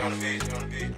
On the beat.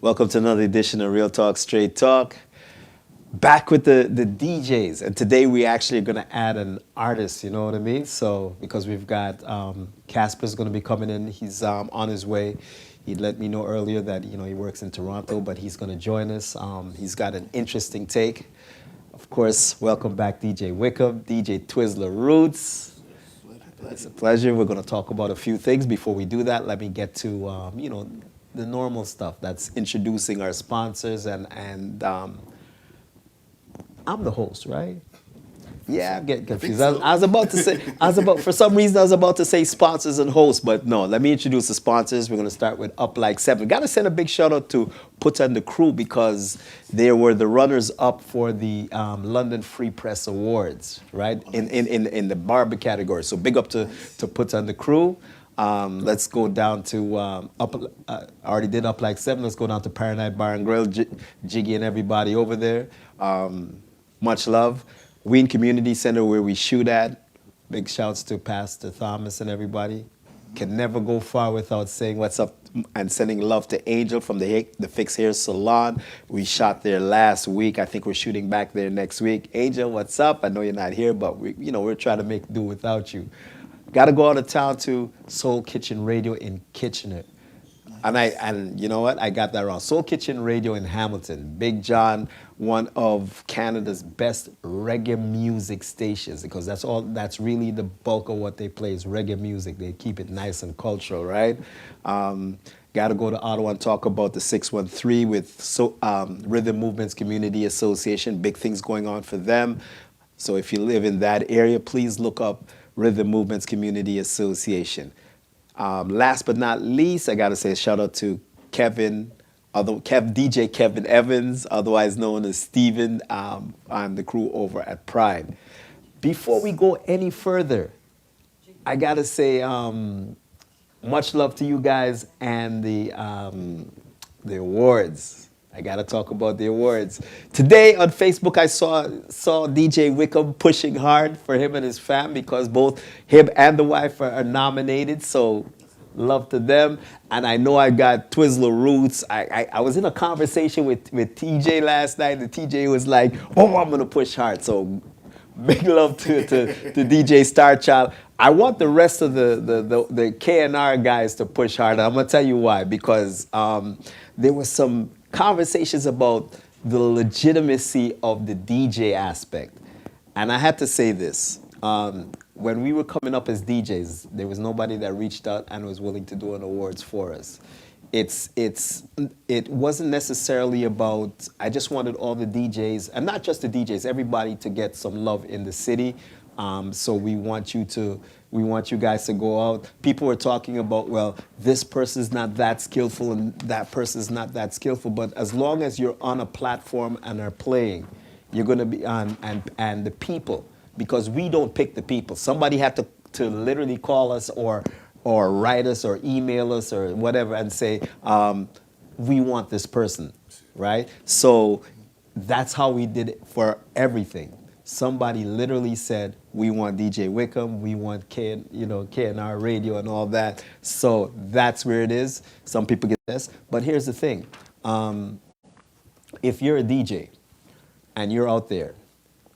Welcome to another edition of Real Talk, Straight Talk. Back with the DJs. And today we actually are going to add an artist, you know what I mean? So, because we've got Casper's going to be coming in. He's on his way. He let me know earlier that, you know, he works in Toronto, but he's going to join us. He's got an interesting take. Of course, welcome back DJ Wickham, DJ Twyzla Roots. It's a pleasure. We're going to talk about a few things. Before we do that, let me get to, you know, the normal stuff. That's introducing our sponsors, and I'm the host, right? Yeah, I'm getting confused. I was about to say, for some reason I was about to say sponsors and hosts, but no, let me introduce the sponsors. We're going to start with Up Like 7. Got to send a big shout out to Put On the Crew because they were the runners up for the London Free Press Awards, right? In the barber category. So big up to Put On the Crew. Let's go down to I already did Up Like 7. Let's go down to Paradise Bar and Grill, Jiggy and everybody over there. Much love. Wien Community Center, where we shoot at. Big shouts to Pastor Thomas and everybody. Can never go far without saying what's up and sending love to Angel from the Fix Hair Salon. We shot there last week. I think we're shooting back there next week. Angel, what's up? I know you're not here, but we're trying to make do without you. Got to go out of town to Soul Kitchen Radio in Kitchener. And you know what? I got that wrong. Soul Kitchen Radio in Hamilton. Big John, one of Canada's best reggae music stations, because that's really the bulk of what they play is reggae music. They keep it nice and cultural, right? Got to go to Ottawa and talk about the 613 with Rhythm Movements Community Association. Big things going on for them. So if you live in that area, please look up Rhythm Movements Community Association. Last but not least, I got to say a shout out to DJ Kevin Evans, otherwise known as Steven, on the crew over at Pride. Before we go any further, I got to say much love to you guys and the awards. I got to talk about the awards. Today on Facebook, I saw DJ Wickham pushing hard for him and his fam because both him and the wife are nominated. So love to them. And I know I got Twyzla Roots. I was in a conversation with TJ last night. The TJ was like, oh, I'm going to push hard. So big love to DJ Starchild. I want the rest of the K&R guys to push hard. I'm going to tell you why. Because there was some conversations about the legitimacy of the DJ aspect. And I had to say this. When we were coming up as DJs, there was nobody that reached out and was willing to do an awards for us. It wasn't necessarily about, I just wanted all the DJs, and not just the DJs, everybody to get some love in the city. So we want you guys to go out. People were talking about, well, this person's not that skillful and that person's not that skillful, but as long as you're on a platform and are playing, you're going to be on, and the people, because we don't pick the people. Somebody had to literally call us or write us or email us or whatever and say, we want this person, right? So that's how we did it for everything. Somebody literally said, we want DJ Wickham, we want KNR radio and all that. So that's where it is. Some people get this. But here's the thing. If you're a DJ and you're out there,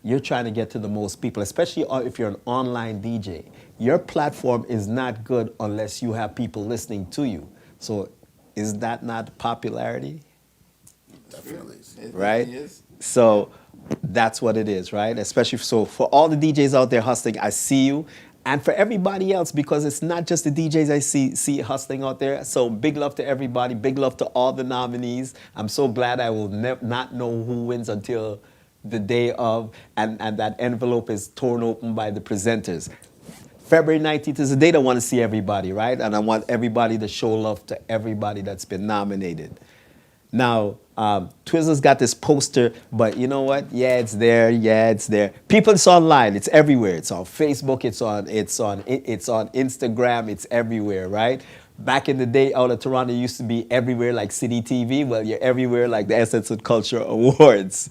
you're trying to get to the most people, especially if you're an online DJ. Your platform is not good unless you have people listening to you. So is that not popularity? Definitely. Right? It is. So that's what it is, right? Especially so for all the DJs out there hustling, I see you. And for everybody else, because it's not just the DJs I see hustling out there. So big love to everybody. Big love to all the nominees. I'm so glad I will not know who wins until the day of, and that envelope is torn open by the presenters. February 19th is the date I want to see everybody, right? And I want everybody to show love to everybody that's been nominated. Now, Twyzla's got this poster, but you know what? Yeah, it's there. Yeah, it's there. People, it's online. It's everywhere. It's on Facebook. It's on Instagram. It's everywhere, right? Back in the day, out of Toronto, it used to be everywhere like City TV. Well, you're everywhere like the Essence of Culture Awards.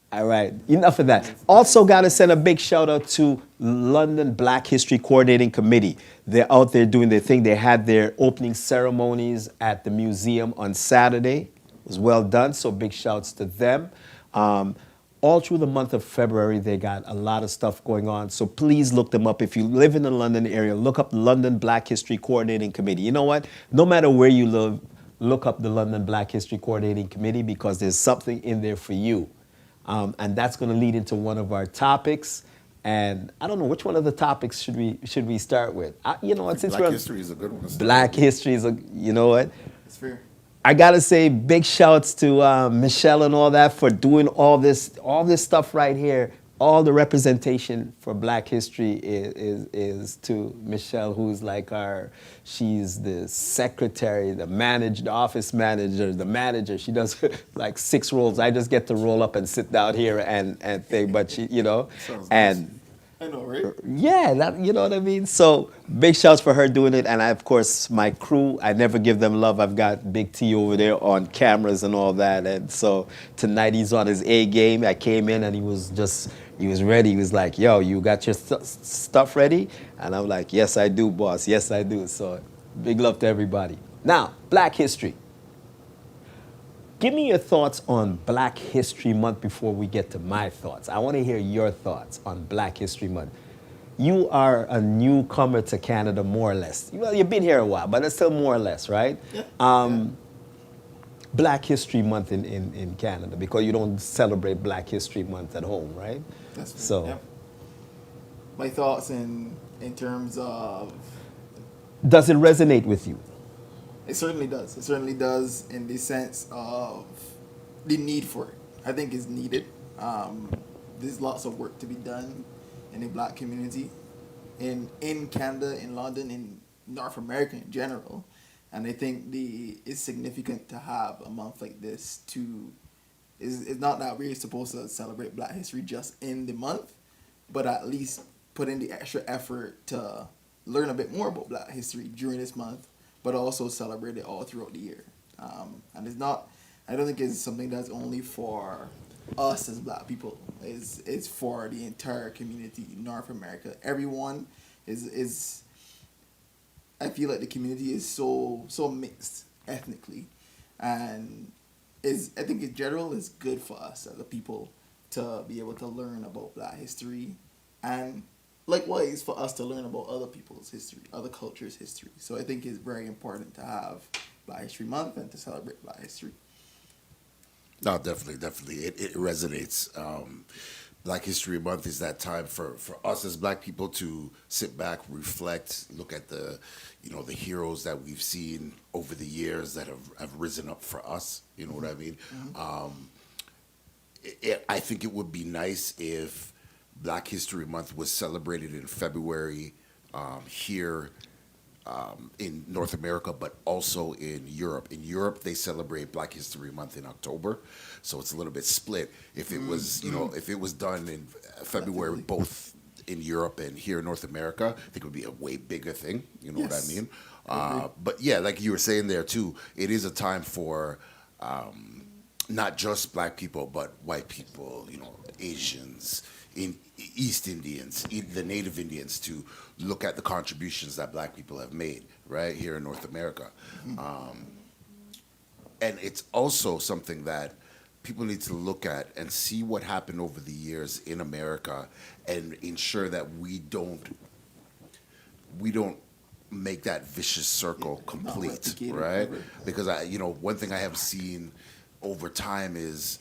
All right, enough of that. Also got to send a big shout out to London Black History Coordinating Committee. They're out there doing their thing. They had their opening ceremonies at the museum on Saturday. It was well done, so big shouts to them. All through the month of February, they got a lot of stuff going on, so please look them up. If you live in the London area, look up London Black History Coordinating Committee. You know what? No matter where you live, look up the London Black History Coordinating Committee because there's something in there for you. And that's going to lead into one of our topics. And I don't know, which one of the topics should we start with? You know what? Since Black history is a good one. Black history is you know what? It's fair. I got to say big shouts to Michelle and all that for doing all this stuff right here. All the representation for Black history is to Michelle, who's like she's the secretary, the manager, the office manager, the manager. She does like 6 roles. I just get to roll up and sit down here and think, but she, Sounds and nice. I know, right? yeah, you know what I mean? So big shouts for her doing it. And of course, my crew, I never give them love. I've got Big T over there on cameras and all that. And so tonight he's on his A game. I came in and he was ready. He was like, yo, you got your stuff ready? And I'm like, yes, I do, boss. Yes, I do. So big love to everybody. Now, Black History. Give me your thoughts on Black History Month before we get to my thoughts. I want to hear your thoughts on Black History Month. You are a newcomer to Canada, more or less. Well, you've been here a while, but it's still more or less, right? Yeah. Black History Month in Canada, because you don't celebrate Black History Month at home, right? That's fair. So, Yep. My thoughts in terms of... does it resonate with you? It certainly does. It certainly does in the sense of the need for it. I think it's needed. There's lots of work to be done in the Black community in Canada, in London, in North America in general. And I think it's significant to have a month like this it's not that we're supposed to celebrate Black history just in the month, but at least put in the extra effort to learn a bit more about Black history during this month, but also celebrate it all throughout the year. And I don't think it's something that's only for us as Black people. It's for the entire community, North America. Everyone is I feel like the community is so mixed ethnically, and I think in general it's good for us as a people to be able to learn about Black history, and likewise for us to learn about other people's history, other cultures' history. So I think it's very important to have Black History Month and to celebrate Black history. No, definitely, definitely. It resonates. Black History Month is that time for us as Black people to sit back, reflect, look at the heroes that we've seen over the years that have risen up for us. You know what I mean? I think it would be nice if Black History Month was celebrated in February here in North America, but also in Europe. In Europe, they celebrate Black History Month in October, so it's a little bit split. If it was, if it was done in February, Definitely. both in Europe and here in North America, I think it would be a way bigger thing. You know what I Yes, mean? I agree. But yeah, like you were saying there too, it is a time for not just Black people, but white people, Asians, in East Indians, the Native Indians, to look at the contributions that Black people have made right here in North America. And it's also something that people need to look at and see what happened over the years in America, and ensure that we don't make that vicious circle Not complete, replicated right? ever. Because one thing I have seen over time is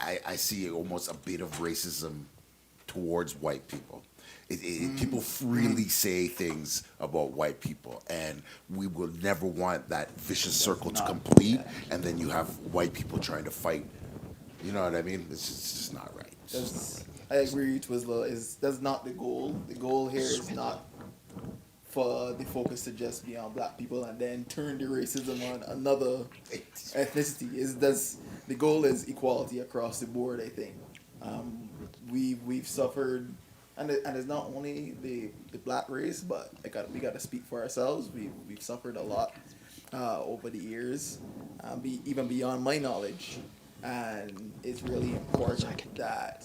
I see almost a bit of racism towards white people. People freely say things about white people, and we will never want that vicious circle to Not, complete. yeah. And then you have white people trying to fight. You know what I mean? It's just not right. It's just not That's, right. I agree, Twyzla. That's not the goal. The goal here is not for the focus to just be on black people and then turn the racism on another ethnicity. Is that's the goal is equality across the board. I think we've suffered, and it's not only the black race, but we got to speak for ourselves. We've suffered a lot over the years, even beyond my knowledge, and it's really important that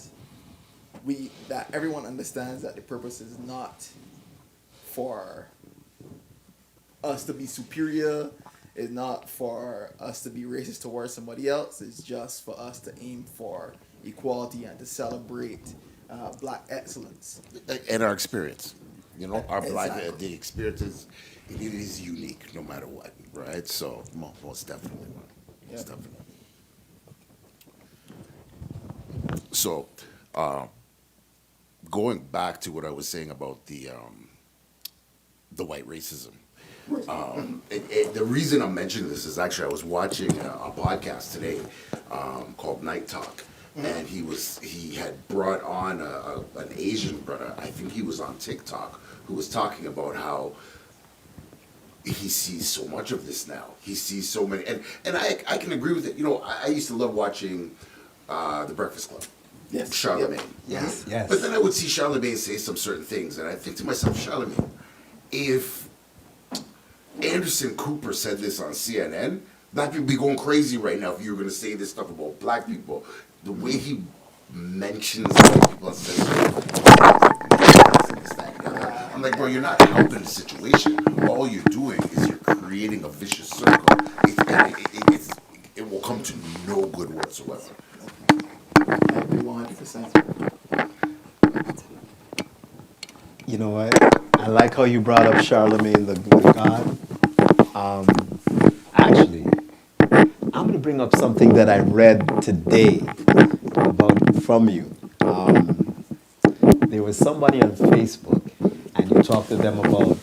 everyone understands that the purpose is not for us to be superior. It's not for us to be racist towards somebody else. It's just for us to aim for equality and to celebrate black excellence. And our experience, our black Exactly. the experience is unique no matter what, right? So most definitely, most Yep. definitely. So going back to what I was saying about the white racism. The reason I'm mentioning this is actually I was watching a podcast today called Night Talk, and he had brought on an Asian brother. I think he was on TikTok, who was talking about how he sees so much of this now. He sees so many, and I can agree with it. I used to love watching The Breakfast Club. Yes. Charlemagne. Yep. Yes, yes. But then I would see Charlemagne say some certain things, and I think to myself, Charlemagne, if Anderson Cooper said this on CNN, black people be going crazy right now if you were going to say this stuff about black people. The way he mentions white people and says, I'm like, bro, you're not helping the situation. All you're doing is you're creating a vicious circle. It will come to no good whatsoever. I agree 100%. You know what? I like how you brought up Charlemagne the God. Actually, I'm gonna bring up something that I read today from you. There was somebody on Facebook, and you talked to them about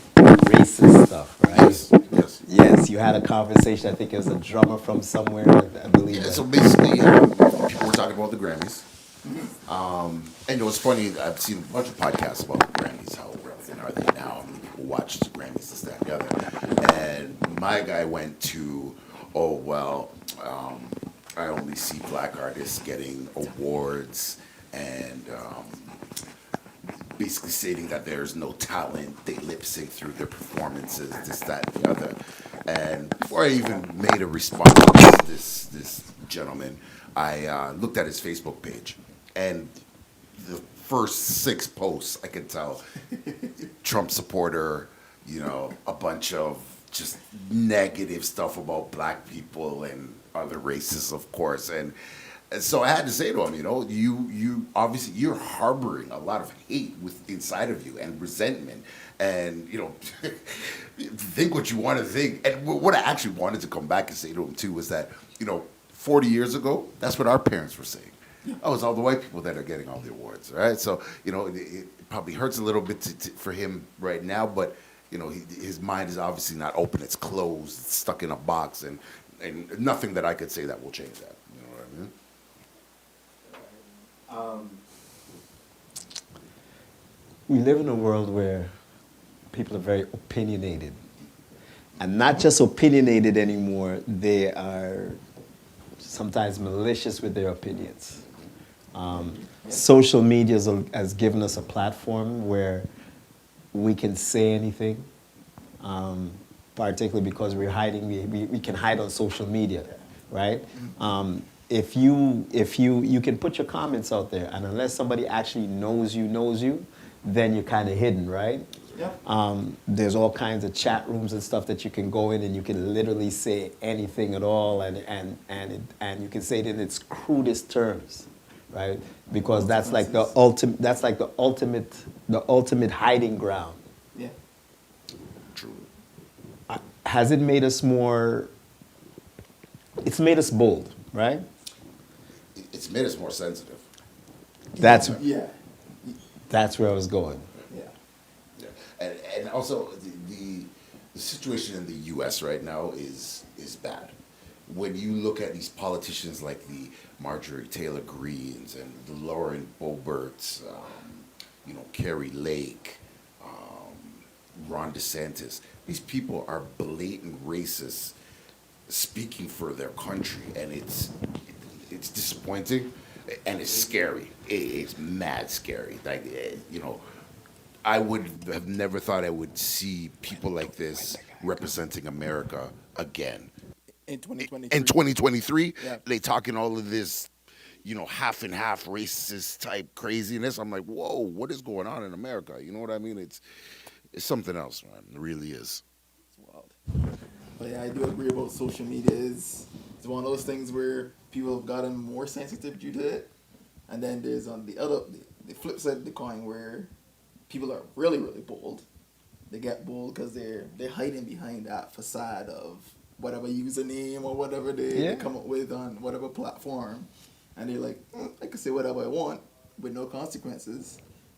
racist stuff, right? Yes, yes. Yes, you had a conversation. I think it was a drummer from somewhere, I believe. Yeah, That. so basically, people were talking about the Grammys. And it was funny, I've seen a bunch of podcasts about the Grammys, how relevant are they now, how many people watch the Grammys, this, that, and the other. And my guy went to, oh, well, I only see black artists getting awards, and basically stating that there's no talent, they lip sync through their performances, this, that, and the other. And before I even made a response to this gentleman, I looked at his Facebook page, and the first 6 posts I could tell, Trump supporter, a bunch of just negative stuff about black people and other races, of course. And And so I had to say to him, you obviously you're harboring a lot of hate inside of you and resentment, and think what you want to think. And what I actually wanted to come back and say to him too was that 40 years ago, that's what our parents were saying. Oh, it's all the white people that are getting all the awards, right? So it probably hurts a little bit for him right now, but his mind is obviously not open. It's closed. It's stuck in a box, and nothing that I could say that will change that. You know what I mean? We live in a world where people are very opinionated. And not just opinionated anymore, they are sometimes malicious with their opinions. Social media has given us a platform where we can say anything, particularly because we're hiding. We can hide on social media, right? If you can put your comments out there, and unless somebody actually knows you, then you're kind of hidden, right? Yeah. There's all kinds of chat rooms and stuff that you can go in, and you can literally say anything at all, and you can say it in its crudest terms, right? Because that's like the ultimate. That's like the ultimate hiding ground. Yeah. True. Has it made us more? It's made us bold, right? It's made us more sensitive. That's Yeah. that's where I was going. Yeah. Yeah. And also the situation in the U.S. right now is bad. When you look at these politicians like the Marjorie Taylor Greens and the Lauren Boeberts, Carrie Lake, Ron DeSantis, these people are blatant racists speaking for their country, and it's disappointing and it's scary. It's mad scary. Like I would have never thought I would see people like this representing America again. In 2023. In 2023, Yeah. they talking all of this, half and half racist type craziness. I'm like, whoa, what is going on in America? You know what I mean? It's something else, man. It really is. It's wild. But yeah, I do agree about social media. It's one of those things where people have gotten more sensitive due to it. And then there's on the flip side of the coin where people are really, really bold. They get bold because they're hiding behind that facade of whatever username or whatever they come up with on whatever platform. And they're like, I can say whatever I want with no consequences.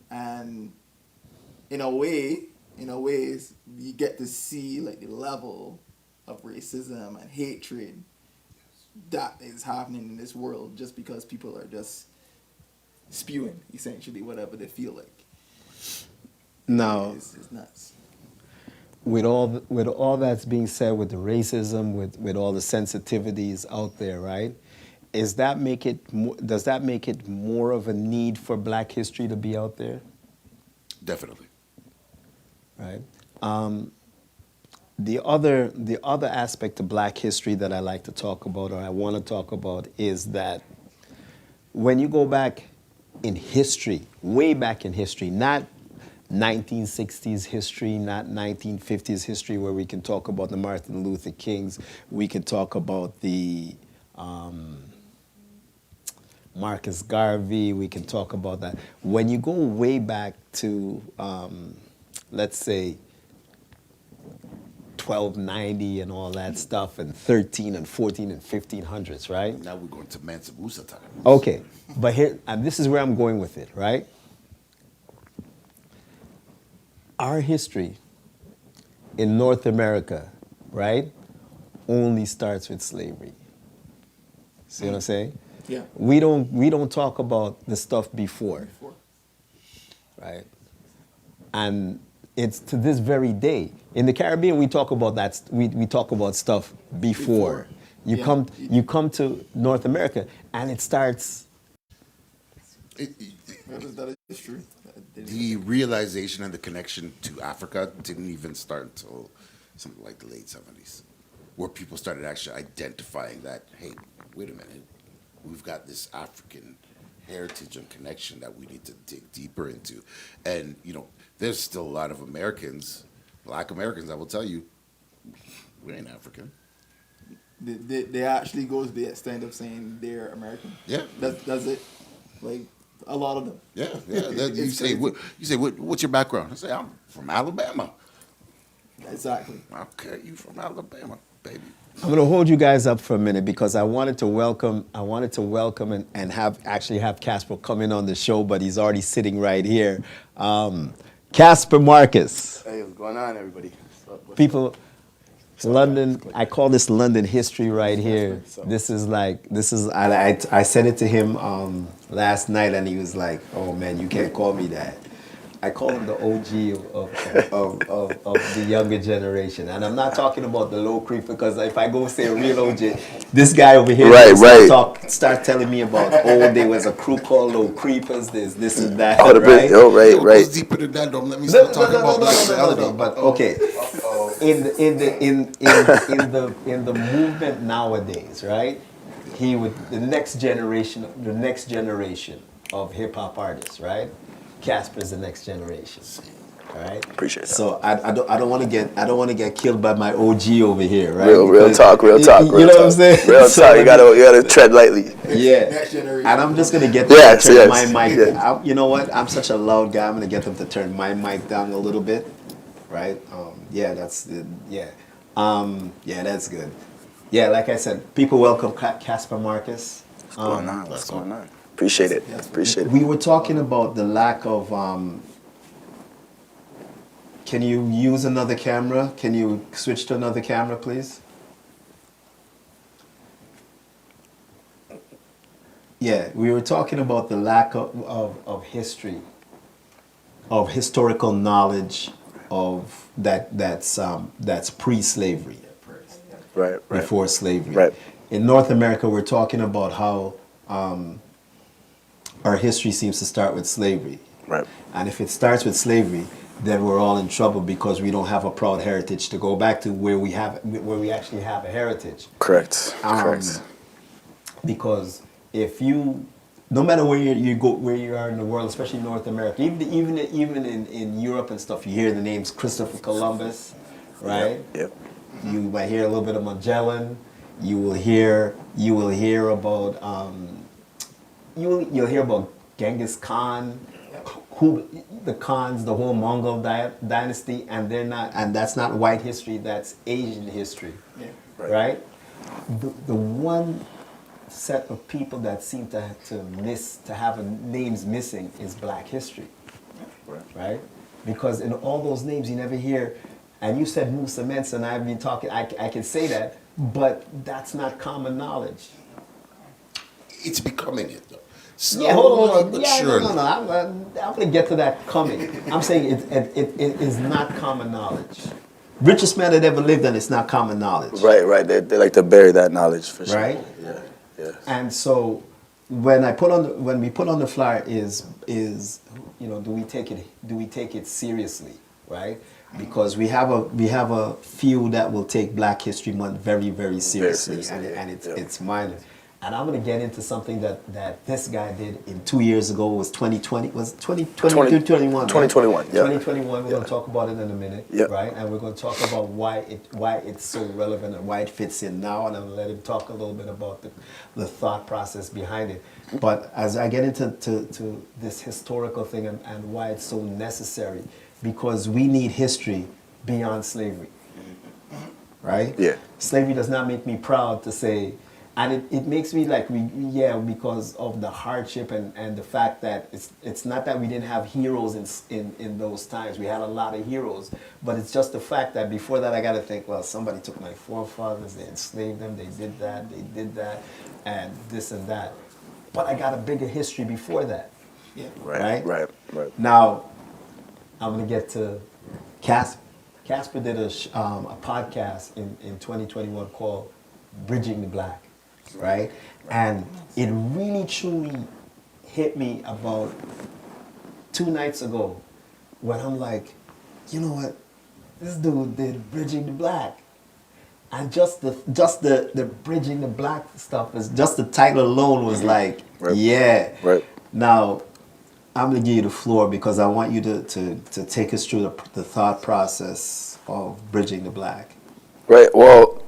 And in a way, you get to see like the level of racism and hatred that is happening in this world just because people are just spewing essentially whatever they feel like. Now, It's nuts. with all that's being said, with the racism, with all the sensitivities out there, right? Does that make it more of a need for Black history to be out there? Definitely. Right. The other aspect of Black history that I like to talk about, or I want to talk about, is that when you go back in history, way back in history, not 1960s history, not 1950s history, where we can talk about the Martin Luther Kings, we can talk about the Marcus Garvey, we can talk about that. When you go way back to, let's say, 1290 and all that stuff, and 13 and 14 and 1500s, right? Now we're going to Mansa Musa time. Okay, but here, and this is where I'm going with it, right? Our history in North America, right, only starts with slavery. See what I'm saying? Yeah. We don't talk about the stuff before, right? And it's to this very day. In the Caribbean, we talk about that. We talk about stuff before. You come to North America, and it starts. That is true. The realization and the connection to Africa didn't even start until something like the late 70s, where people started actually identifying that, hey, wait a minute, we've got this African heritage and connection that we need to dig deeper into. And, there's still a lot of Americans, Black Americans, I will tell you, we ain't African. They actually go to the extent of saying they're American. Yeah. That's it. Like a lot of them. Yeah, yeah. You It's say, crazy. what's your background? I say, I'm from Alabama. Exactly. Okay, you from Alabama, baby. I'm going to hold you guys up for a minute because I wanted to welcome and have Casper come in on the show, but he's already sitting right here. Casper Marcus. Hey, what's going on, everybody? People, London, I call this London history right here. I said it to him last night and he was like, oh man, you can't call me that. I call him the OG of the younger generation. And I'm not talking about the low creep because if I go say a real OG, this guy over here start telling me about, there was a crew called Low Creepers, there's this and that, right? It goes deeper than that, don't let me start talking about black reality. But okay, in the movement nowadays, right? The next generation of hip hop artists, right? Casper's the next generation, all right? Appreciate that. So I don't want to get killed by my OG over here, right? Real talk. You know what I'm saying? Real talk. You gotta tread lightly. Yeah. Next generation. And I'm just gonna get them to turn my mic. Yes. You know what? I'm such a loud guy. I'm gonna get them to turn my mic down a little bit, right? That's good. Yeah, like I said, people welcome Casper Marcus. What's going on? Appreciate it. We were talking about the lack of. Can you use another camera? Can you switch to another camera, please? Yeah, we were talking about the lack of history, of historical knowledge, of that's pre-slavery, Right. before slavery. Right. In North America, we're talking about how our history seems to start with slavery. Right. And if it starts with slavery, then we're all in trouble because we don't have a proud heritage to go back to where we actually have a heritage. Correct. Because no matter where you are in the world, especially North America, even in Europe and stuff, you hear the names Christopher Columbus, right? Yep. You might hear a little bit of Magellan. You'll hear about you'll hear about Genghis Khan, the Khans, the whole Mongol dynasty, and that's not white history, that's Asian history, right? The one set of people that seem to have names missing is black history, right? Because in all those names you never hear, and you said Musa Mensa, and I've been talking, I can say that, but that's not common knowledge. It's becoming it, though. Hold on. But Yeah, surely. no. I'm going to get to that coming. I'm saying it is not common knowledge. Richest man that ever lived, and it's not common knowledge. Right. They like to bury that knowledge for sure. Right? Yeah. And so when we put on the flyer is do we take it seriously, right? Because we have a few that will take Black History Month very, very seriously, and it's minor. And I'm going to get into something that this guy did in 2 years ago. It was 2020. Was 2020 21? 2021. Yeah. 2021. We're going to talk about it in a minute, right? And we're going to talk about why it's so relevant and why it fits in now. And I'm going to let him talk a little bit about the thought process behind it. But as I get into this historical thing and why it's so necessary, because we need history beyond slavery, right? Yeah. Slavery does not make me proud to say. And it makes me like, because of the hardship and the fact that it's not that we didn't have heroes in those times. We had a lot of heroes. But it's just the fact that before that I got to think, well, somebody took my forefathers, they enslaved them, they did that, and this and that. But I got a bigger history before that. Yeah. Right. Now, I'm going to get to Casper. Casper did a podcast in 2021 called Bridging the Black. Right? And it really truly hit me about 2 nights ago when I'm like, you know what? This dude did Bridging the Black. And just the Bridging the Black stuff is just the title alone was like, yeah. Right. Now, I'm gonna give you the floor because I want you to take us through the thought process of Bridging the Black. Right. Well,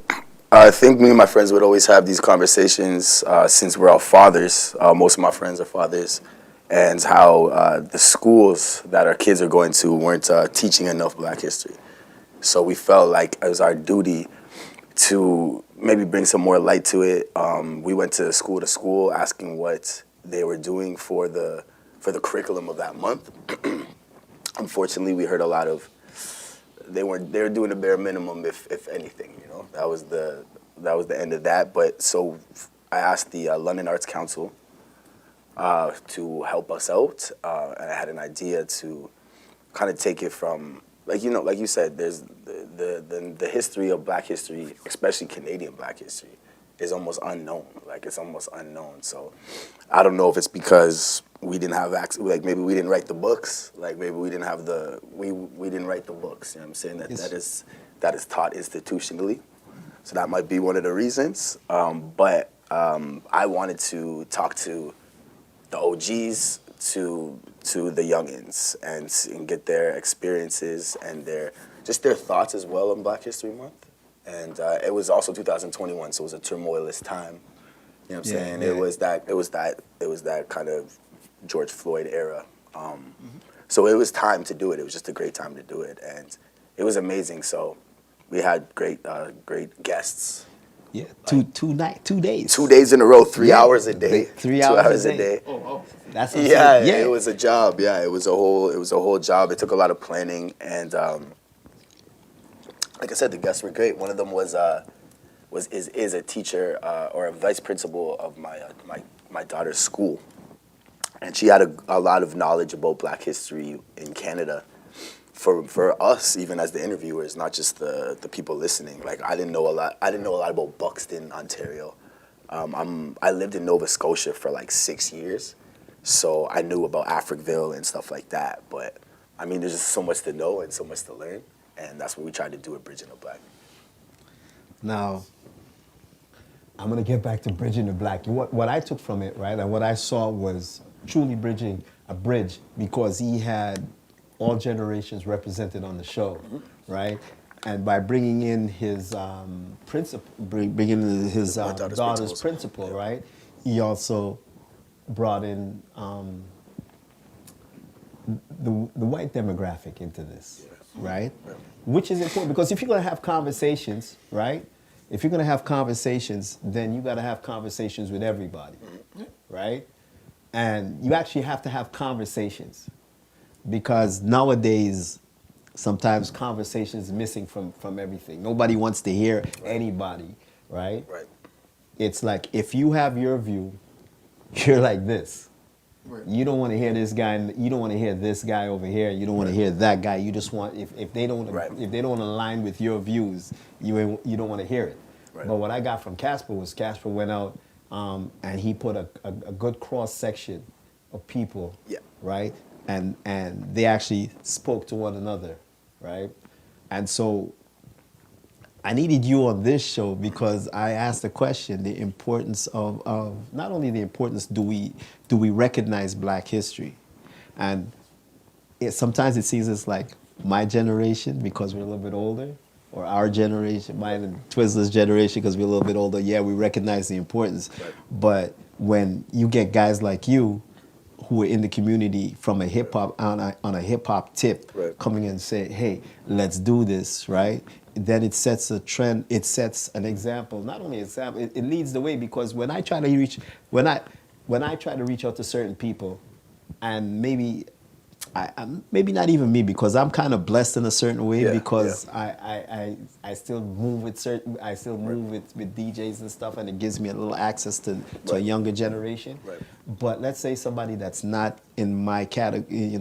I think me and my friends would always have these conversations since we're all fathers. Most of my friends are fathers, and how the schools that our kids are going to weren't teaching enough Black history. So we felt like it was our duty to maybe bring some more light to it. We went to school asking what they were doing for the curriculum of that month. Unfortunately, we heard a lot of they were doing the bare minimum, if anything. You know, that was the end of that. But so I asked the London Arts Council to help us out, and I had an idea to kind of take it from, like you said, there's the history of Black history, especially Canadian Black history, is almost unknown. Like, it's almost unknown. So I don't know if it's because we didn't have access, like maybe we didn't write the books, like maybe we didn't have we didn't write the books. You know what I'm saying? That is taught institutionally. So that might be one of the reasons. But I wanted to talk to the OGs, to the youngins, and get their experiences and their thoughts as well on Black History Month. And it was also 2021, so it was a turmoilous time. You know what I'm saying? Yeah. It was that kind of George Floyd era. So it was time to do it. It was just a great time to do it, and it was amazing. So we had great guests. Yeah, two days. 2 days in a row, 3 hours a day. 3 hours a day. Oh, wow. That's it was a job. Yeah, it was a whole job. It took a lot of planning, and like I said, the guests were great. One of them is a teacher or a vice principal of my daughter's school, and she had a lot of knowledge about Black history in Canada. For us, even as the interviewers, not just the people listening. Like, I didn't know a lot about Buxton, Ontario. I lived in Nova Scotia for like 6 years, so I knew about Africville and stuff like that. But I mean, there's just so much to know and so much to learn, and that's what we tried to do at Bridging the Black. Now, I'm gonna get back to Bridging the Black. What I took from it, right, and what I saw was truly bridging a bridge, because he had all generations represented on the show, right? And by bringing in his principal, bringing in his daughter's principal, right? He also brought in the white demographic into this, right? Which is important, because if you're gonna have conversations, right? If you're gonna have conversations, then you gotta have conversations with everybody, right? And you actually have to have conversations. Because nowadays, sometimes conversation is missing from everything. Nobody wants to hear anybody, right? Right. It's like, if you have your view, you're like this. Right. You don't want to hear this guy. You don't want to hear this guy over here. You don't want to hear that guy. You just want, if they don't align with your views, you don't want to hear it. Right. But what I got from Casper was, Casper went out and he put a good cross section of people, right? And they actually spoke to one another, right? And so I needed you on this show because I asked the question, the importance of not only the importance, do we recognize Black history? And sometimes it seems it's like my generation, because we're a little bit older, or our generation, mine and Twyzla's generation, because we're a little bit older, yeah, we recognize the importance. Right. But when you get guys like you, who are in the community from a hip hop on a hip hop tip, right, coming in and say, hey, let's do this, right? Then it sets a trend. It sets an example. Not only an example, it leads the way, because when I try to reach out to certain people, and maybe not even me, because I'm kind of blessed in a certain way, because I still move with with DJs and stuff, and it gives me a little access to a younger generation. Right. But let's say somebody that's not in my category,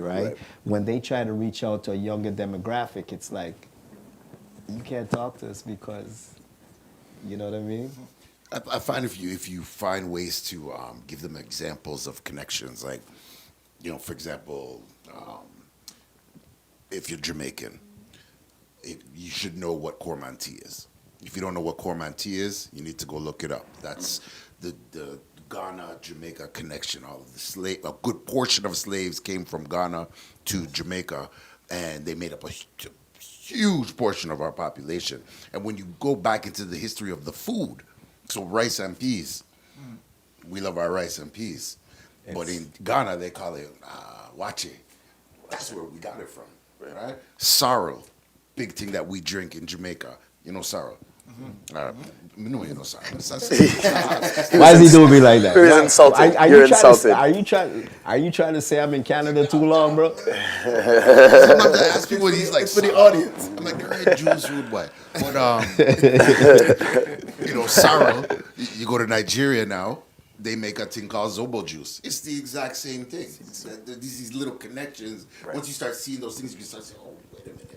right? When they try to reach out to a younger demographic, it's like, you can't talk to us because, you know what I mean? I find if you find ways to give them examples of connections, like, for example, if you're Jamaican, you should know what Coromantee is. If you don't know what Coromantee is, you need to go look it up. That's the Ghana-Jamaica connection. A good portion of slaves came from Ghana to Jamaica, and they made up a huge portion of our population. And when you go back into the history of the food, so rice and peas, we love our rice and peas. But in Ghana, they call it wache. That's where we got it from, right? Sorrel, big thing that we drink in Jamaica. You know sorrel? No, you know sorrel. Why is he doing me like that? You're insulted. You're insulted. Are you trying to say I'm in Canada too long, bro? Sometimes I ask people, he's like, For the audience. I'm like, red juice, rude boy. But, sorrel, you go to Nigeria now, they make a thing called Zobo juice. It's the exact same thing. These little connections. Right. Once you start seeing those things, you can start saying, oh, wait a minute.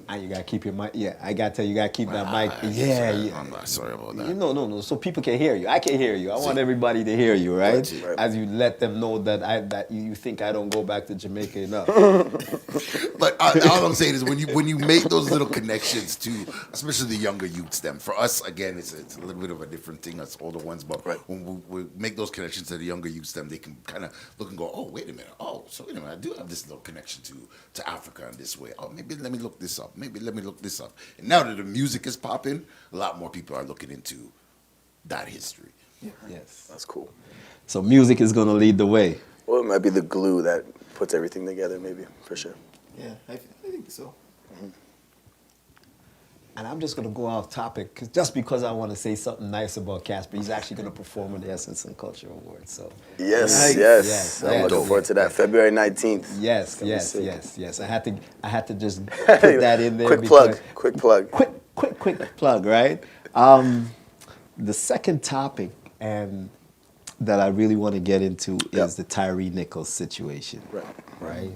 And you gotta keep your mic. Yeah, I gotta tell you, you gotta keep that mic. Yeah. I'm not sorry about that. No. So people can hear you. I can hear you. I want everybody to hear you, right? Right. As you let them know that you think I don't go back to Jamaica enough. But all I'm saying is when you make those little connections to, especially the younger youths, them for us again, it's a little bit of a different thing. Us older ones, but when we make those connections to the younger youths, them they can kind of look and go, oh wait a minute, I do have this little connection to Africa in this way. Oh, maybe let me look this up. Maybe let me look this up. And now that the music is popping, a lot more people are looking into that history. Yes. That's cool. So music is gonna lead the way. Well, it might be the glue that puts everything together, maybe, for sure. Yeah, I think so. And I'm just gonna go off topic, just because I want to say something nice about Casper. He's actually gonna perform at the Essence and Culture Awards. So yes. I'm looking forward to that. February 19th. Yes. I had to just put that in there. Quick plug. Quick plug. Right. The second topic and that I really want to get into is the Tyree Nichols situation. Right.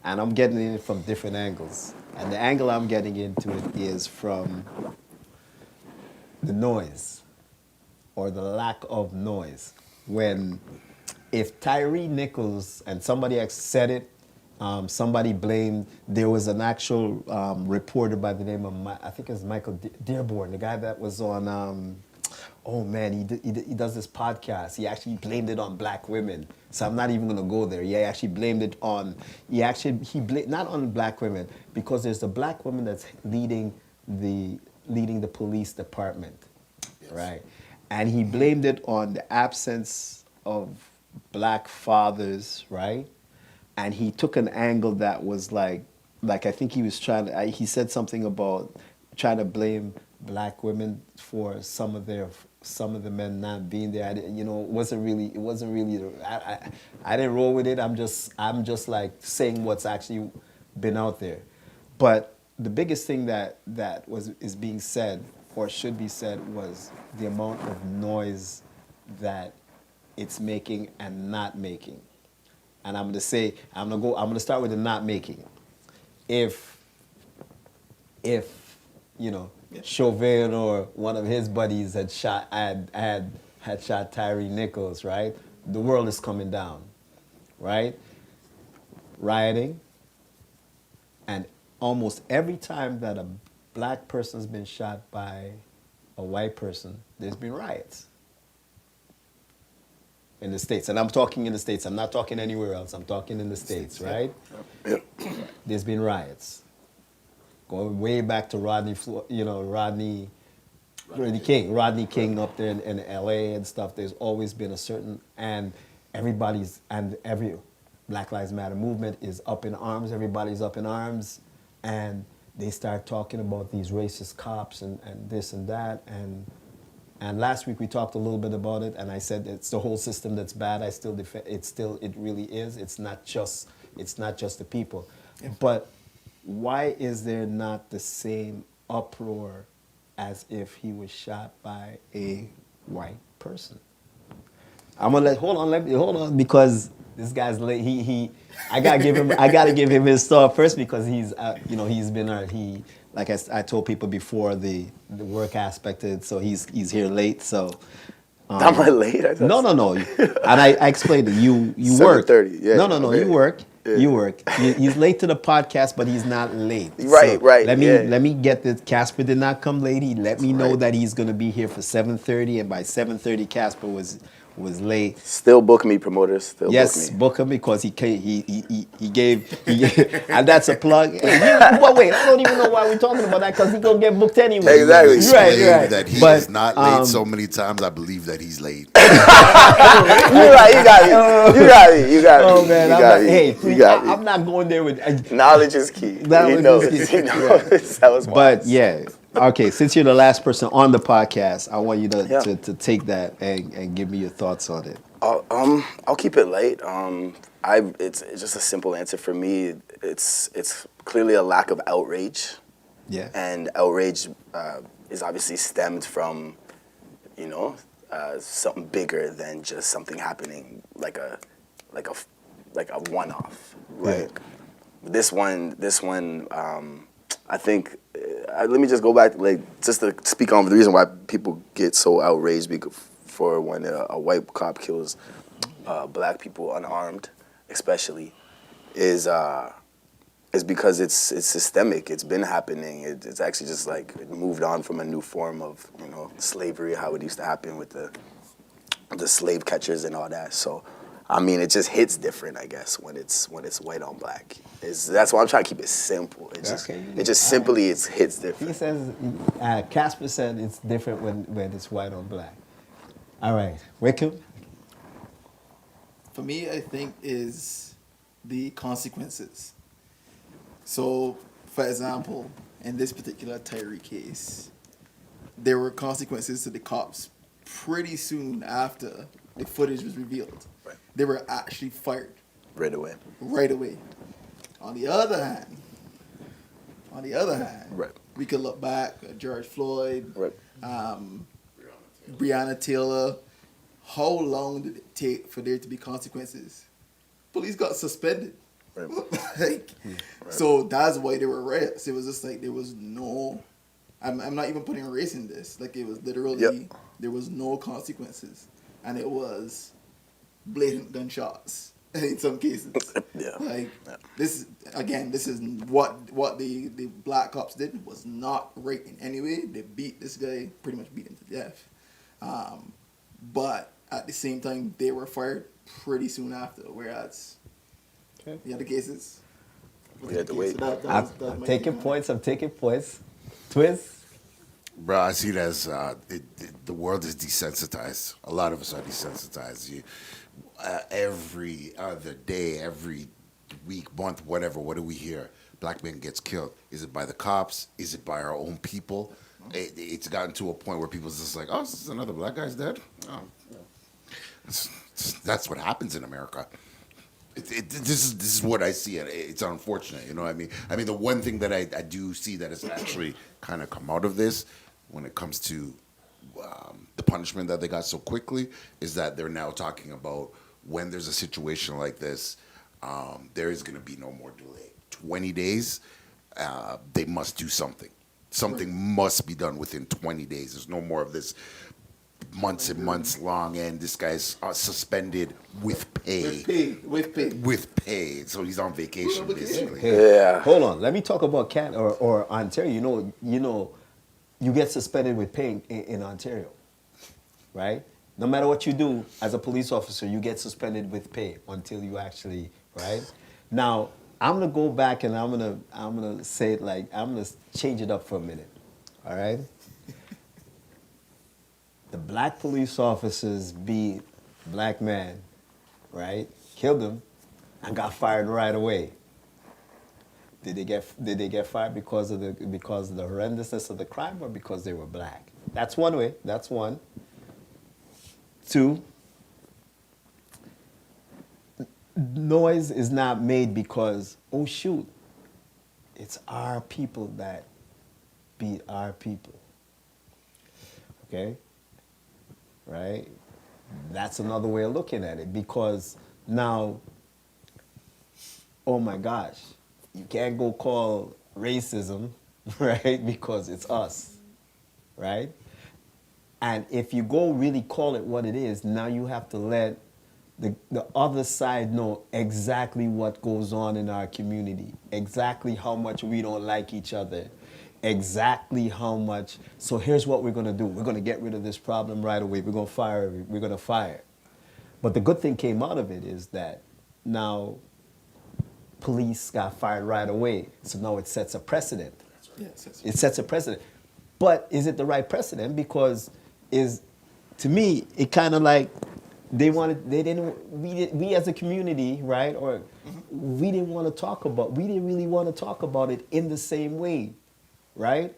And I'm getting in it from different angles. And the angle I'm getting into it is from the noise or the lack of noise. If Tyree Nichols, and somebody else said it, somebody blamed, there was an actual reporter by the name of, I think it was Michael Dearborn, the guy that was on, he does this podcast. He actually blamed it on black women. So I'm not even going to go there. He actually blamed it on, not on black women, because there's a black woman that's leading the police department, right? And he blamed it on the absence of black fathers, right? And he took an angle that was like I think he was he said something about trying to blame black women for some of the men not being there. It wasn't really. I didn't roll with it. I'm just like saying what's actually been out there. But the biggest thing that is being said or should be said was the amount of noise that it's making and not making. And I'm gonna start with the not making. If Chauvin or one of his buddies had shot Tyree Nichols, right? The world is coming down, right? Rioting. And almost every time that a black person's been shot by a white person, there's been riots. In the States. And I'm talking in the States. I'm not talking anywhere else. I'm talking in the States, right? There's been riots. Going way back to Rodney King up there in LA and stuff. There's always been a certain, and every Black Lives Matter movement is up in arms. Everybody's up in arms, and they start talking about these racist cops and this and that. And last week we talked a little bit about it, and I said it's the whole system that's bad. I still defend it really is. It's not just the people. Yeah. But why is there not the same uproar as if he was shot by a white person? I'm gonna hold on because this guy's late. I gotta give him his thought first because he's been like I told people before the work aspect of it, so he's here late. So am I late? No. And I explained it. You work. 7:30. Yeah. No. Okay. You work. Yeah. You work. He's late to the podcast, but he's not late. Right. So right. Let me get this. Casper did not come late. He let me know that he's gonna be here for 7:30, and by 7:30, Casper was was late. Still book me, promoters. Still Yes, book me. book him because he gave, and that's a plug. Hey, well, wait, I don't even know why we're talking about that because he gonna get booked anyway. Exactly. Explain that he But, is not late so many times. I believe that he's late. You're right. You got me. You got me. You got me. Oh man, you I'm got not, me. hey, you please, got me. I'm not going there with. Knowledge is key. Knowledge he knows. is key. He knows. That was But wise. yeah, okay. Since you're the last person on the podcast, I want you to Yeah. to take that and give me your thoughts on it. I'll keep it light. It's just a simple answer for me. It's clearly a lack of outrage, Yeah. and outrage is obviously stemmed from, something bigger than just something happening like a one-off, right? Yeah. This one, I think. Let me just go back, just to speak on the reason why people get so outraged for when a white cop kills black people unarmed, especially, is because it's systemic. It's been happening. It's actually just like it moved on from a new form of slavery, how it used to happen with the slave catchers and all that. So, I mean, it just hits different, I guess, when it's white on black. That's why I'm trying to keep it simple. It just simply it hits different. He says, Casper said it's different when it's white on black. All right, Wickham. For me, I think is the consequences. So, for example, in this particular Tyree case, there were consequences to the cops pretty soon after the footage was revealed. Right. They were actually fired Right away. right away. On the other hand, Right. we could look back at George Floyd, Right. Breonna Taylor. How long did it take for there to be consequences? Police got suspended. Right. So that's why there were riots. It was just like there was no. I'm not even putting race in this. Like it was literally there was no consequences, and it was blatant gunshots in some cases. Yeah. Like this is what the black cops did was not right in any way. They beat this guy, pretty much beat him to death. But at the same time, they were fired pretty soon after. Whereas the other cases, We had to wait. So I'm taking points. Twiz. Bro, I see it as the world is desensitized. A lot of us are desensitized. Every other day, every week, month, whatever, what do we hear? Black man gets killed. Is it by the cops? Is it by our own people? It's gotten to a point where people's just like, oh, this is another black guy's dead? Oh. That's what happens in America. This is what I see. It's unfortunate, you know what I mean? I mean, the one thing that I do see that has actually kind of come out of this when it comes to the punishment that they got so quickly is that they're now talking about when there's a situation like this, there is going to be no more delay. 20 days, they must do something. Something must be done within 20 days. There's no more of this months and months long, and this guy's suspended with pay. With pay. So he's on vacation, basically. Hey, Yeah. hold on. Let me talk about Canada or Ontario. You get suspended with pay in Ontario, right? No matter what you do as a police officer, you get suspended with pay until you actually, right? Now, I'm gonna go back and I'm gonna say it like I'm gonna change it up for a minute, all right? The black police officers beat black man, right? Killed him, and got fired right away. Did they get fired because of the horrendousness of the crime or because they were black? That's one way. That's one. Two. Noise is not made because, oh shoot, it's our people that beat our people. Okay? Right? That's another way of looking at it because now, oh my gosh, you can't go call racism, right? Because it's us, right? And if you go really call it what it is, now you have to let the other side know exactly what goes on in our community, exactly how much we don't like each other, exactly how much. So here's what we're going to do. We're going to get rid of this problem right away. We're going to fire. But the good thing came out of it is that now police got fired right away. So now it sets a precedent. Yes, It sets a precedent. But is it the right precedent? Because to me, it kind of like we as a community, right? Or we didn't really want to talk about it in the same way, right?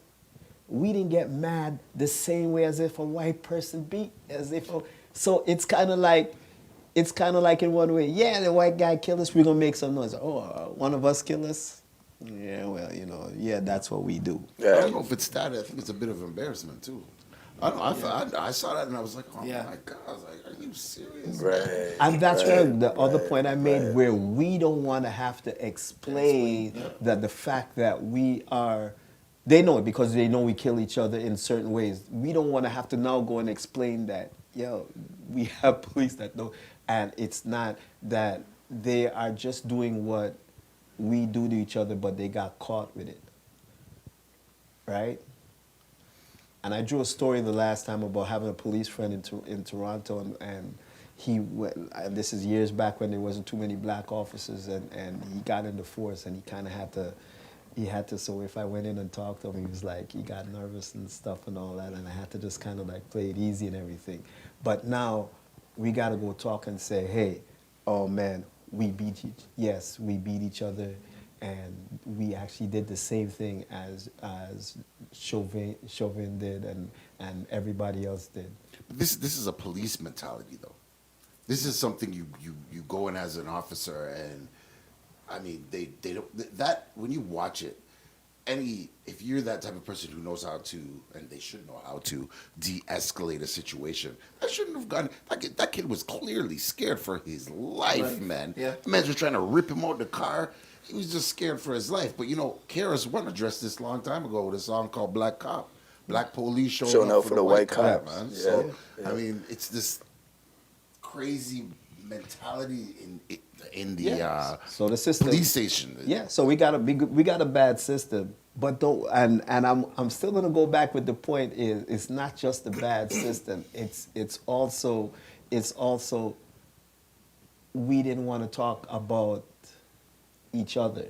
We didn't get mad the same way as if a white person so it's kind of like in one way, yeah, the white guy killed us, we're going to make some noise. Oh, one of us kill us? Yeah, well, yeah, that's what we do. I don't know if it's that. I think it's a bit of embarrassment too. I don't know. I saw that and I was like, oh Yeah. my God! I was like, are you serious? Right. And that's where the other point I made, where we don't want to have to explain that the fact that they know it because they know we kill each other in certain ways. We don't want to have to now go and explain that, we have police that know, and it's not that they are just doing what we do to each other, but they got caught with it, right? And I drew a story the last time about having a police friend in Toronto, and and this is years back when there wasn't too many black officers, and he got into force, and he kind of had to, so if I went in and talked to him, he was like, he got nervous and stuff and all that, and I had to just kind of like play it easy and everything. But now we got to go talk and say, hey, oh man, we beat each other, and we actually did the same thing as Chauvin did and everybody else did. This is a police mentality though. This is something you go in as an officer, and I mean they don't that when you watch it. If you're that type of person who knows how to, and they should know how to de-escalate a situation, that shouldn't have gone. That kid was clearly scared for his life, Right. man. Yeah. The man was trying to rip him out of the car. He was just scared for his life. But KRS-One addressed this a long time ago with a song called "Black Cop." Black police showing up for the white cop, man. Yeah. So Yeah. I mean, it's this crazy mentality in the So the system, police station. Yeah, so we got a bad system, but don't. And I'm still gonna go back with the point is it's not just a bad system. It's also we didn't want to talk about each other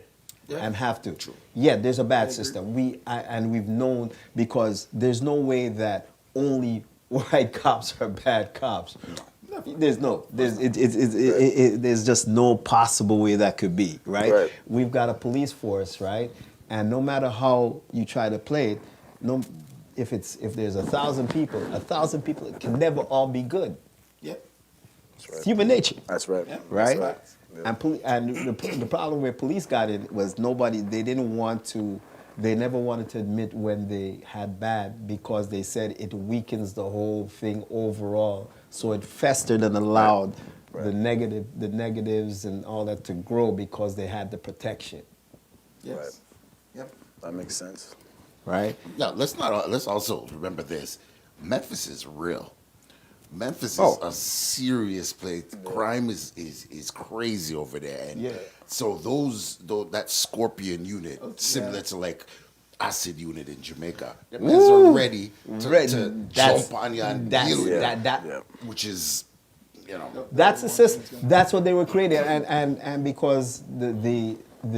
and have to. True. Yeah, there's a bad system. And we've known, because there's no way that only white cops are bad cops. There's just no possible way that could be, right? Right. We've got a police force, right? And no matter how you try to play it, if there's 1,000 people, 1,000 people can never all be good. Yep. That's right. It's human nature. That's right. Yeah. Right? That's right. Yeah. And the problem where police got in was they never wanted to admit when they had bad, because they said it weakens the whole thing overall. So it festered and allowed the negatives and all that to grow because they had the protection. Yes. Right. Yep. That makes sense. Right? Yeah, let's also remember this. Memphis is real. Memphis is Oh. a serious place. Crime is crazy over there, and Yeah. so that Scorpion unit, similar to like Acid unit in Jamaica, guys are ready to jump on you and deal with it, Yeah. which is, That's the system. That's what they were creating, and because the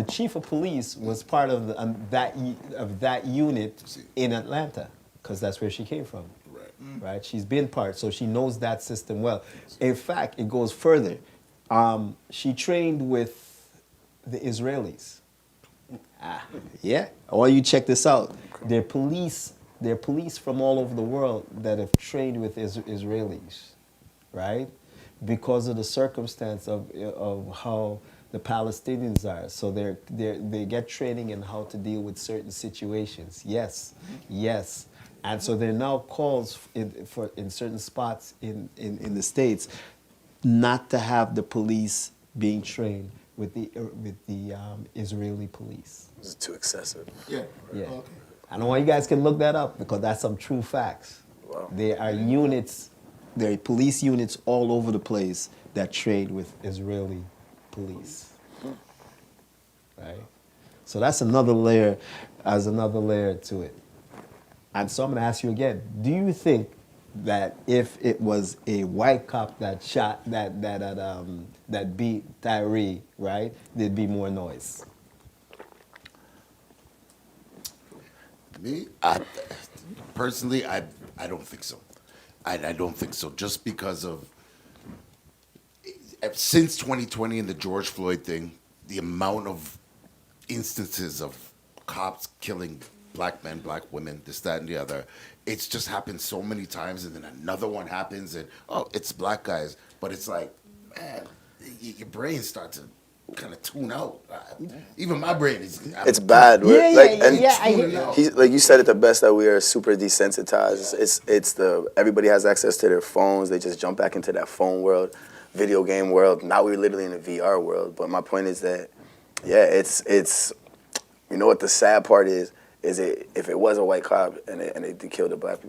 chief of police was part of that unit in Atlanta, because that's where she came from. Right? She's been part, so she knows that system well. In fact, it goes further. She trained with the Israelis. Yeah. Or you check this out. They're police from all over the world that have trained with Israelis, right? Because of the circumstance of how the Palestinians are. So they get training in how to deal with certain situations. Yes. Yes. And so there are now calls in certain spots in the States not to have the police being trained with the Israeli police. It's too excessive. Yeah. Yeah. Oh, okay. I know why you guys can look that up, because that's some true facts. Wow. There are police units all over the place that train with Israeli police. Right? So that's another layer to it. And so I'm going to ask you again, do you think that if it was a white cop that shot that beat Tyree, right, there'd be more noise. Me, personally, I don't think so. I don't think so. Just because of since 2020 and the George Floyd thing, the amount of instances of cops killing black men, black women, this, that, and the other, it's just happened so many times, and then another one happens, and oh, it's black guys, but it's like, man, your brain starts to kind of tune out. Even my brain is. It's bad. I hear you. He's like you said it the best, that we are super desensitized. It's everybody has access to their phones. They just jump back into that phone world, video game world. Now we're literally in a VR world. But my point is that, yeah, it's you know what the sad part is if it was a white cop and they killed the black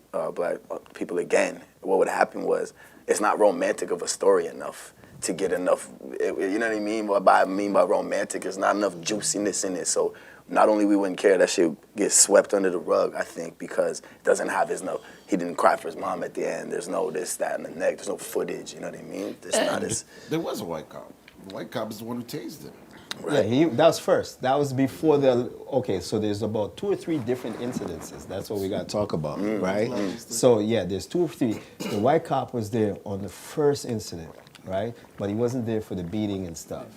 people again, what would happen was it's not romantic of a story enough to get enough, you know what I mean? What I mean by romantic, there's not enough juiciness in it. So not only we wouldn't care, that shit gets swept under the rug, I think, because it doesn't have, he didn't cry for his mom at the end. There's no this, that, and the neck. There's no footage, you know what I mean? It's not as... There was a white cop. The white cop is the one who tased him. Right. Yeah, that was first. That was before okay, so there's about 2 or 3 different incidences. That's what we got to talk about, right? So, yeah, there's 2 or 3. The white cop was there on the first incident, right? But he wasn't there for the beating and stuff.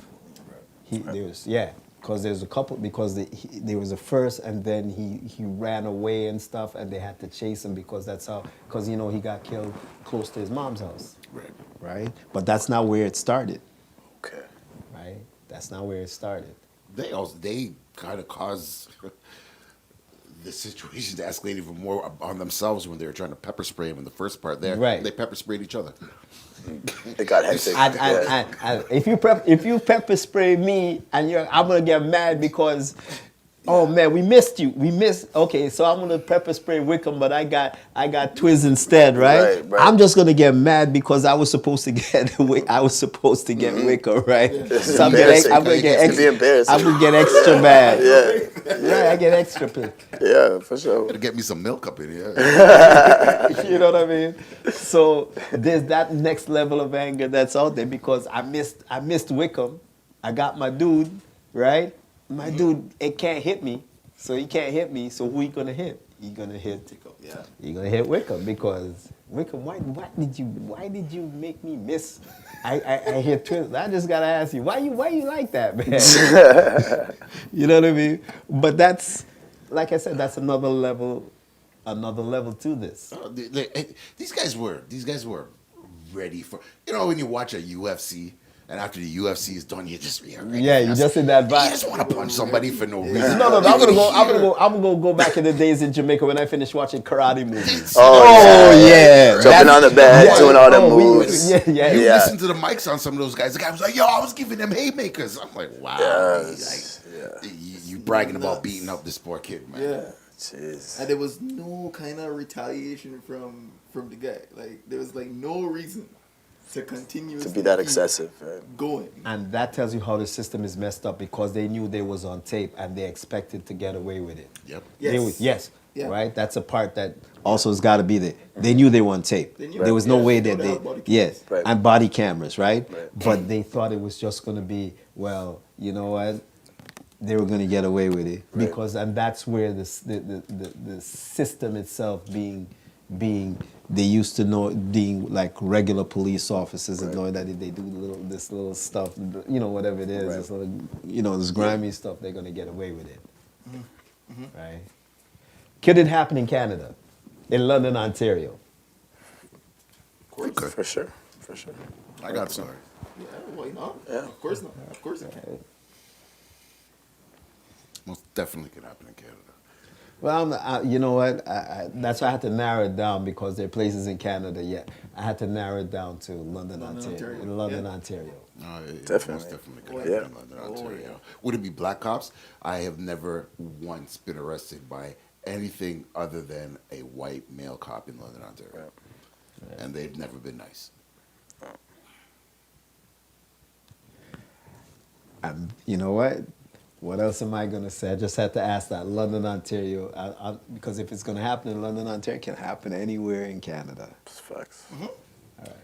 Because there's a couple, because there was a first, and then he ran away and stuff, and they had to chase him because he got killed close to his mom's house. Right? But that's not where it started. Okay. Right? That's not where it started. They kind of caused the situation to escalate even more on themselves when they were trying to pepper spray him in the first part there. Right. They pepper sprayed each other. It got hectic. If you pepper spray me I'm gonna get mad because, oh man, we missed you. Okay, so I'm gonna pepper spray Wickham, but I got Twyzla instead, right? Right. I'm just gonna get mad because I was supposed to get Wickham, right? So I'm gonna get extra mad. Yeah. Right, I get extra pissed. Yeah, for sure. Better get me some milk up in here. You know what I mean? So there's that next level of anger that's out there because I missed Wickham. I got my dude, right? My dude, it can't hit me, so he can't hit me. So who he gonna hit? He gonna hit Wickham because Wickham. Why did you make me miss? I hit Twyzla. I just gotta ask you, why you like that, man? You know what I mean? But that's, like I said, that's another level to this. These guys were ready for, when you watch a UFC. And after the UFC is done, you just you just in that vibe. You just want to punch somebody for no reason. No. I'm gonna go back in the days in Jamaica when I finished watching karate movies. Yeah. Jumping on the bed, doing all them moves. You listen to the mics on some of those guys. The guy was like, "Yo, I was giving them haymakers." I'm like, "Wow." Yes. You bragging about beating up this poor kid, man. Yeah. Jeez. And there was no kind of retaliation from the guy. Like there was like no reason to continue to be that excessive, right? Going. And that tells you how the system is messed up because they knew they was on tape and they expected to get away with it. Yep. Yes. Right? That's a part that also has got to be there. They knew they were on tape. There was no way that Right. and body cameras, right? Right? But they thought it was just going to be, well, you know what? They were going to get away with it because, and that's where the system itself being they used to know being like regular police officers and knowing that if they do this little stuff, whatever it is, this little, this grimy stuff, they're gonna get away with it, right? Could it happen in Canada, in London, Ontario? Okay. For sure. I got sorry. Yeah, why not? Yeah. Of course not. Of course it can. Most definitely can happen in Canada. Well, you know what? That's why I had to narrow it down because there are places in Canada. Yeah, I had to narrow it down to London, Ontario. In London, Ontario. No, Definitely. Most definitely can happen in London, Ontario. Would it be black cops? I have never once been arrested by anything other than a white male cop in London, Ontario, and they've never been nice. You know what? What else am I gonna say? I just had to ask that. London, Ontario, because if it's gonna happen in London, Ontario, it can happen anywhere in Canada. That's facts.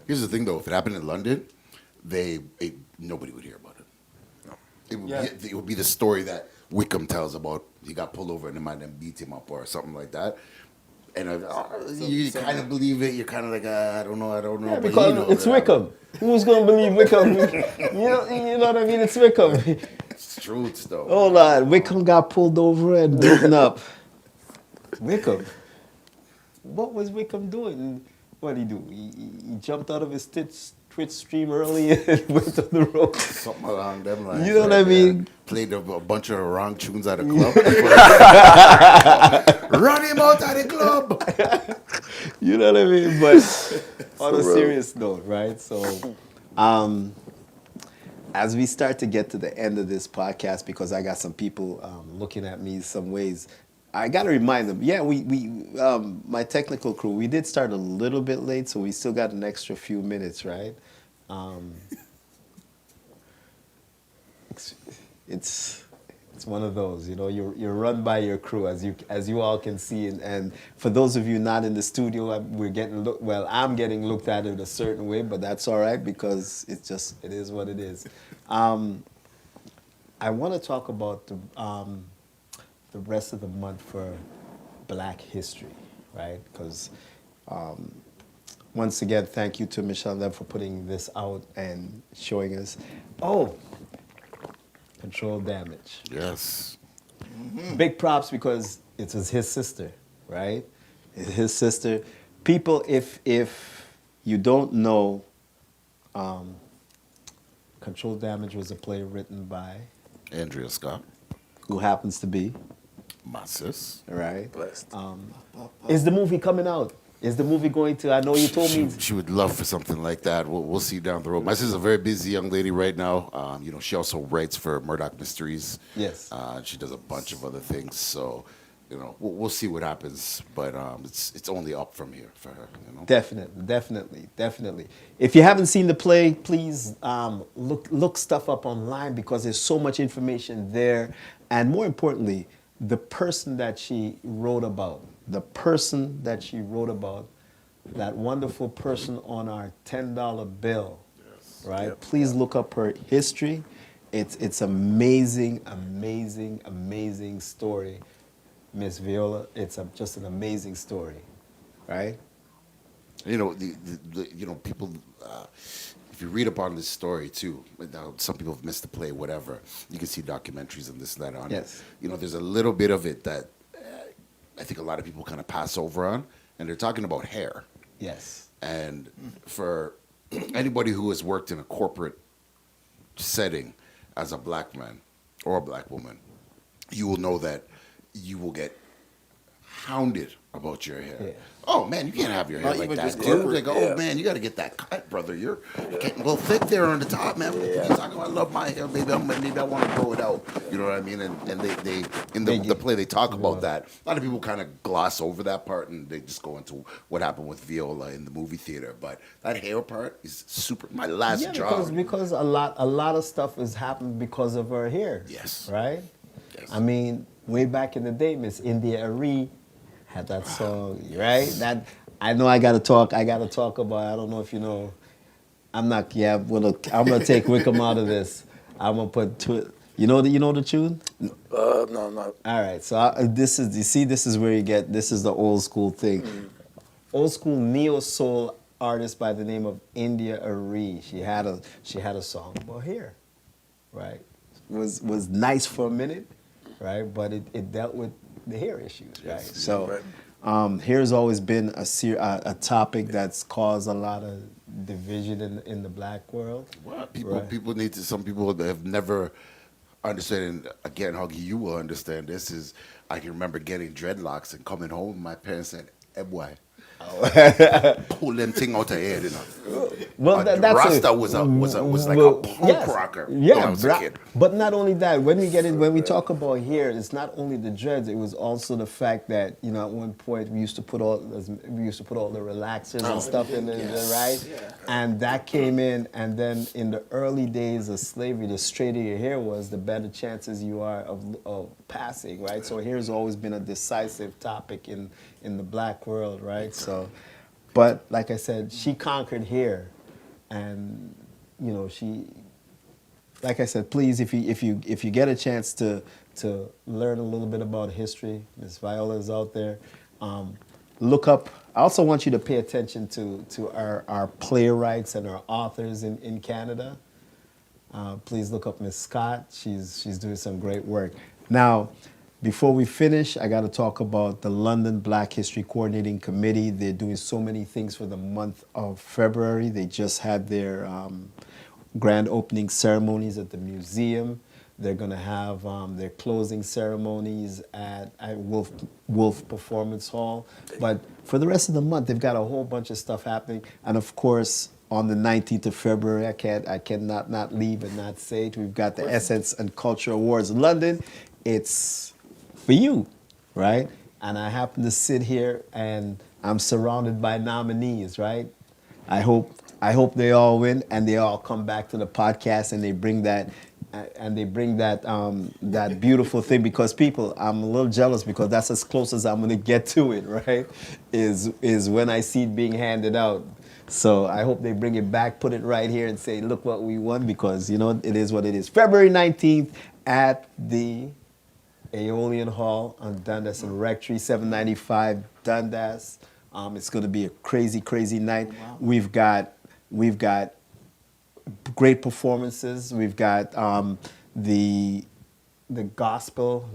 Here's the thing, though. If it happened in London, nobody would hear about it. It would be the story that Wickham tells about he got pulled over and the man then beat him up or something like that. And you kind of believe it. You're kind of like, I don't know. Yeah, but because you know it's that Wickham. Who's gonna believe Wickham? you know what I mean? It's Wickham. It's truth, though. Hold on, Wickham got pulled over and beaten up. Wickham. What was Wickham doing? What did he do? He jumped out of his Twitch stream early and went on the road. Something along them lines. You know what I mean? Played a bunch of wrong tunes at a club. Run him out of the club. You know what I mean? But on a serious note, right? So, as we start to get to the end of this podcast, because I got some people looking at me some ways, I got to remind them, yeah, we my technical crew, we did start a little bit late, so we still got an extra few minutes, right? It's one of those, you know, you're run by your crew, as you all can see, and for those of you not in the studio, I'm getting looked at in a certain way, but that's all right, because it is what it is. I want to talk about the rest of the month for Black History, right? Because once again, thank you to Michelle Lev for putting this out and showing us. Oh, controlled damage. Yes. Big props, because it was his sister, right? His sister. People, if you don't know, Controlled Damage was a play written by Andrea Scott. who happens to be, My sis. right? Blessed. Is the movie coming out? Is the movie going to? I know you told me. She would love for something like that. We'll see down the road. My sister's a very busy young lady right now. She also writes for Murdoch Mysteries. Yes. She does a bunch of other things. So, we'll see what happens. But it's only up from here for her. Definitely. If you haven't seen the play, please look stuff up online, because there's so much information there, and more importantly, the person that she wrote about. That wonderful person on our $10 bill, right? Yep. Please look up her history. It's amazing story, Miss Viola. It's just an amazing story, right? People. If you read upon this story too, some people have missed the play, whatever. You can see documentaries and this and that on it. There's a little bit of it that I think a lot of people kind of pass over on, and they're talking about hair. Yes. And for anybody who has worked in a corporate setting as a black man or a black woman, you will know that you will get hounded about your hair. Yeah. Oh man, you can't have your hair like that, dude. Like, man, you got to get that cut, brother. You're getting a little thick there on the top, man. You're talking about, I love my hair, maybe I want to grow it out. You know what I mean? And they in the play they talk about that. A lot of people kind of gloss over that part and they just go into what happened with Viola in the movie theater. But that hair part is super. My last job. Because a lot of stuff has happened because of her hair. Yes. Right. Yes. I mean, way back in the day, Miss India Arie had that song, right? That I know I gotta talk about. I don't know if you know. I'm gonna take Wickham out of this. I'm gonna put you know the tune? No, I'm not. All right. So this is where you get. This is the old school thing. Old school neo soul artist by the name of India Arie. She had a song about hair, right? Was nice for a minute, right? But it dealt with the hair issues, right? Yes. So hair's always been a topic that's caused a lot of division in the black world. Well, right? people need to. Some people that have never understood. And again, Huggy, you will understand this. I can remember getting dreadlocks and coming home. My parents said, "Hey boy, Pull them thing out of here, you know. Well, that's Rasta was like well, a punk yes. rocker when Yeah, I was a kid. but not only that. When we talk about here, it's not only the dreads. It was also the fact that at one point we used to put all the relaxers and stuff in there, right? Yeah. And that came in, and then in the early days of slavery, the straighter your hair was, the better chances you are of passing, right? So hair's always been a decisive topic in the black world, right? So, but like I said, she conquered hair. And she, like I said, please, if you get a chance to learn a little bit about history, Miss Viola's out there. Look up. I also want you to pay attention to our playwrights and our authors in Canada. Please look up Miss Scott. She's doing some great work. Now, before we finish, I got to talk about the London Black History Coordinating Committee. They're doing so many things for the month of February. They just had their grand opening ceremonies at the museum. They're going to have their closing ceremonies at Wolf Performance Hall. But for the rest of the month, they've got a whole bunch of stuff happening. And of course, on the 19th of February, I cannot not leave and not say it. We've got the Essence and Culture Awards in London. It's for you, right? And I happen to sit here and I'm surrounded by nominees, right? I hope they all win and they all come back to the podcast and they bring that that beautiful thing, because people, I'm a little jealous because that's as close as I'm gonna get to it, right? Is when I see it being handed out. So I hope they bring it back, put it right here and say, look what we won, because it is what it is. February 19th at the Aeolian Hall on Dundas and Rectory, 795 Dundas. It's going to be a crazy, crazy night. Wow. We've got great performances. We've got the gospel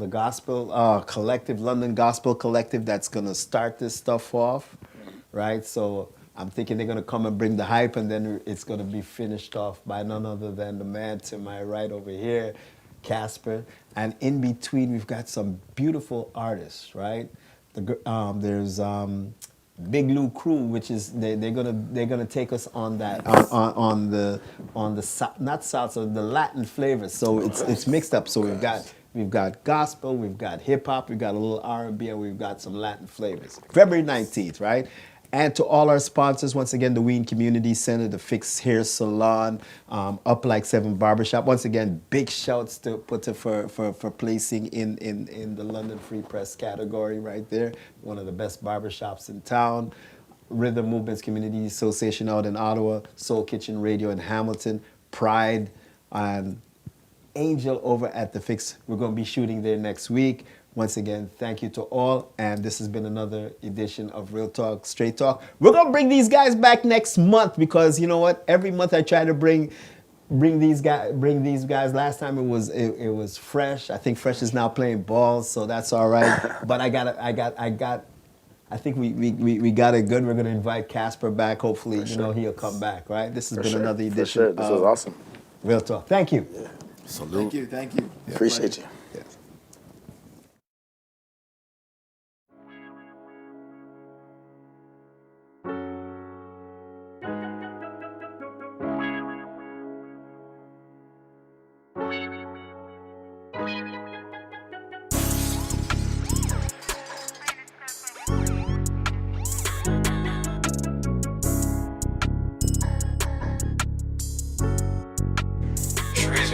collective, London Gospel Collective, that's going to start this stuff off, right? So I'm thinking they're going to come and bring the hype, and then it's going to be finished off by none other than the man to my right over here, Casper. And in between, we've got some beautiful artists, right? There's Big Lou Crew, which is they're gonna take us on that on the not salsa, the Latin flavors. So it's mixed up. So we've got gospel, we've got hip hop, we've got a little R&B, and we've got some Latin flavors. February 19th, right? And to all our sponsors, once again, the Wien Community Center, the Fix Hair Salon, Up Like 7 Barbershop. Once again, big shouts to for placing in the London Free Press category right there. One of the best barbershops in town. Rhythm Movements Community Association out in Ottawa, Soul Kitchen Radio in Hamilton, Pride, and Angel over at the Fix. We're going to be shooting there next week. Once again, thank you to all, and this has been another edition of Real Talk, Straight Talk. We're gonna bring these guys back next month, because you know what? Every month I try to bring these guys. Last time it was Fresh. I think Fresh is now playing ball, so that's all right. But I think we got it good. We're gonna invite Casper back. Hopefully, he'll come back. Right? This has been another edition. For sure. This was awesome. Real Talk. Thank you. Yeah. Salute. Thank you. Appreciate you. Yes.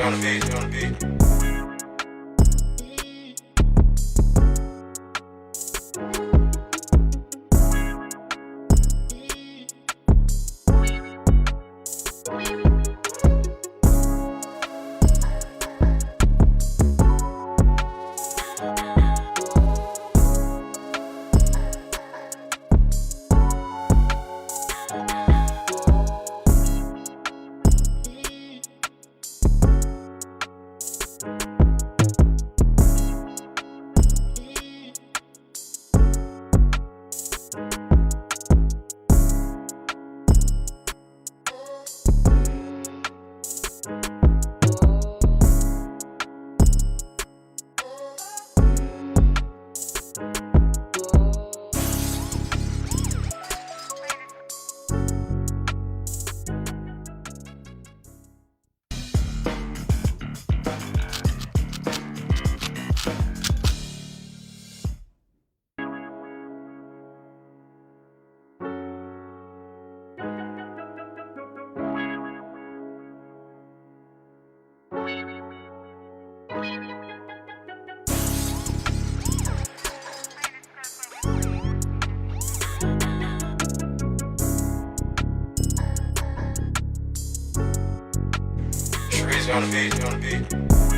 On the beat. on the beat.